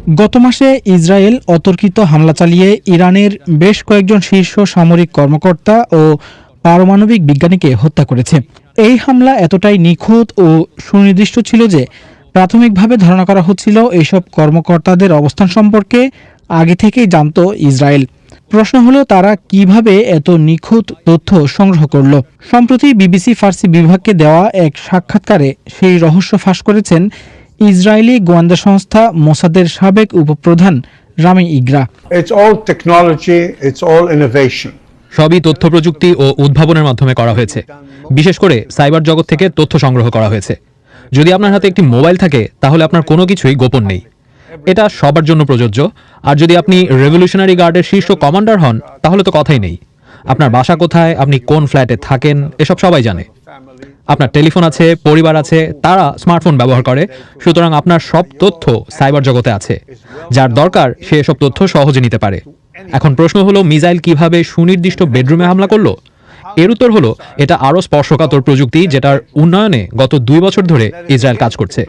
গত মাসে ইসরায়েল অতর্কিত হামলা চালিয়ে ইরানের বেশ কয়েকজন শীর্ষ সামরিক কর্মকর্তা ও পারমাণবিক বিজ্ঞানীকে হত্যা করেছে। এই হামলা এতটাই নিখুঁত ও সুনির্দিষ্ট ছিল যে প্রাথমিকভাবে ধারণা করা হচ্ছিল এইসব কর্মকর্তাদের অবস্থান সম্পর্কে আগে থেকেই জানত ইসরায়েল। প্রশ্ন হলো তারা কিভাবে এত নিখুঁত তথ্য সংগ্রহ করল। সম্প্রতি বিবিসি ফার্সি বিভাগকে দেওয়া এক সাক্ষাৎকারে সেই রহস্য ফাঁস করেছেন ইসরায়েলি গোয়েন্দা সংস্থা মোসাদের সাবেক উপপ্রধান রামি ইগ্রা। সবই তথ্য প্রযুক্তি ও উদ্ভাবনের মাধ্যমে করা হয়েছে। বিশেষ করে সাইবার জগৎ থেকে তথ্য সংগ্রহ করা হয়েছে। যদি আপনার হাতে একটি মোবাইল থাকে তাহলে আপনার কোনো কিছুই গোপন নেই। এটা সবার জন্য প্রযোজ্য। আর যদি আপনি রেভলিউশনারি গার্ডের শীর্ষ কমান্ডার হন তাহলে তো কথাই নেই। আপনার বাসা কোথায়, আপনি কোন ফ্ল্যাটে থাকেন, এসব সবাই জানে। আপনার টেলিফোন আছে, পরিবার আছে, তারা স্মার্টফোন ব্যবহার করে। সুতরাং আপনার সব তথ্য সাইবার জগতে আছে। যার দরকার সে এসব তথ্য সহজে নিতে পারে। এখন প্রশ্ন হলো, মিসাইল কিভাবে সুনির্দিষ্ট বেডরুমে হামলা করলো? এর উত্তর হলো, এটা আরও স্পর্শকাতর প্রযুক্তি, যেটার উন্নয়নে গত 2 বছর ধরে ইসরায়েল কাজ করছে।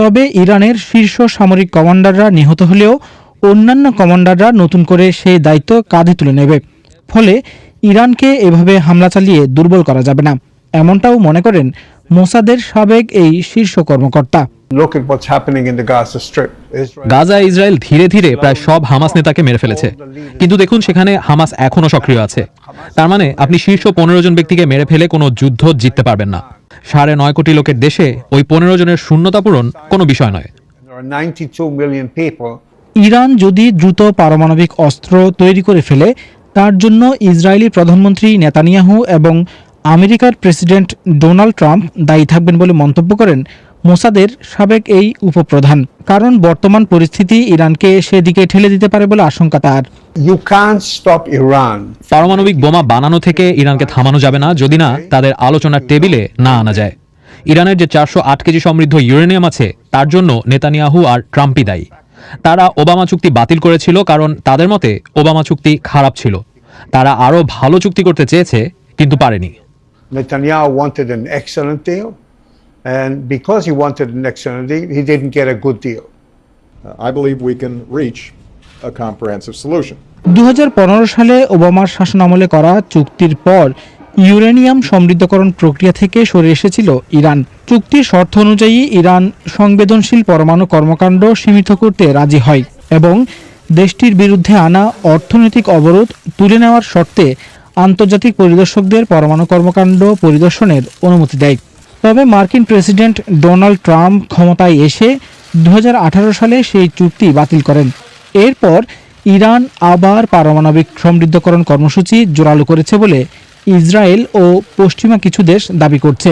তবে ইরানের শীর্ষ সামরিক কমান্ডাররা নিহত হলেও অন্যান্য কমান্ডাররা নতুন করে সেই দায়িত্ব কাঁধে তুলে নেবে। ফলে ইরানকে এভাবে হামলা চালিয়ে দুর্বল করা যাবে না, এমনটাও মনে করেন মোসাদের সাবেক এই শীর্ষ কর্মকর্তা। গাজায় ইসরায়েল ধীরে ধীরে প্রায় সব হামাস নেতাকে মেরে ফেলেছে, কিন্তু দেখুন সেখানে হামাস এখনো সক্রিয় আছে। তার মানে আপনি শীর্ষ 15 জন ব্যক্তিকে মেরে ফেলে কোনো যুদ্ধ জিততে পারবেন না। 9.5 কোটি লোকের দেশে ওই 15 জনের শূন্যতা পূরণ কোনো বিষয় নয়। ইরান যদি দ্রুত পারমাণবিক অস্ত্র তৈরি করে ফেলে, তার জন্য ইসরায়েলি প্রধানমন্ত্রী নেতানিয়াহু এবং আমেরিকার প্রেসিডেন্ট ডোনাল্ড ট্রাম্প দায়ী থাকবেন বলে মন্তব্য করেন মোসাদের সাবেক এই উপপ্রধান। কারণ বর্তমান পরিস্থিতি ইরানকে সেদিকে ঠেলে দিতে পারে বলে আশঙ্কা তার। পারমাণবিক বোমা বানানো থেকে ইরানকে থামানো যাবে না যদি না তাদের আলোচনার টেবিলে না আনা যায়। ইরানের যে 408 কেজি সমৃদ্ধ ইউরেনিয়াম আছে তার জন্য নেতানিয়াহু আর ট্রাম্পই দায়ী। তারা ওবামা চুক্তি বাতিল করেছিল কারণ তাদের মতে ওবামা চুক্তি খারাপ ছিল। তারা আরো ভালো চুক্তি করতে চেয়েছে কিন্তু পারেনি। Netanyahu wanted an excellent deal, and because he wanted an excellent deal, he didn't get a good deal. I believe we can reach a comprehensive solution. 2015 সালে ওবামার শাসনামলে করা চুক্তির পর ইউরেনিয়াম সমৃদ্ধকরণ প্রক্রিয়া থেকে সরে এসেছিল ইরান। চুক্তির শর্ত অনুযায়ী ইরান সংবেদনশীল পরমাণু কর্মকাণ্ড সীমিত করতে রাজি হয় এবং দেশটির বিরুদ্ধে আনা অর্থনৈতিক অবরোধ তুলে নেওয়ার শর্তে আন্তর্জাতিক পরিদর্শকদের পরমাণু কর্মকাণ্ড পরিদর্শনের অনুমতি দেয়। তবে মার্কিন প্রেসিডেন্ট ডোনাল্ড ট্রাম্প ক্ষমতায় এসে 2018 সালে সেই চুক্তি বাতিল করেন। এরপর ইরান আবার পারমাণবিক সমৃদ্ধকরণ কর্মসূচি জোরালো করেছে বলে ইসরায়েল ও পশ্চিমা কিছু দেশ দাবি করছে।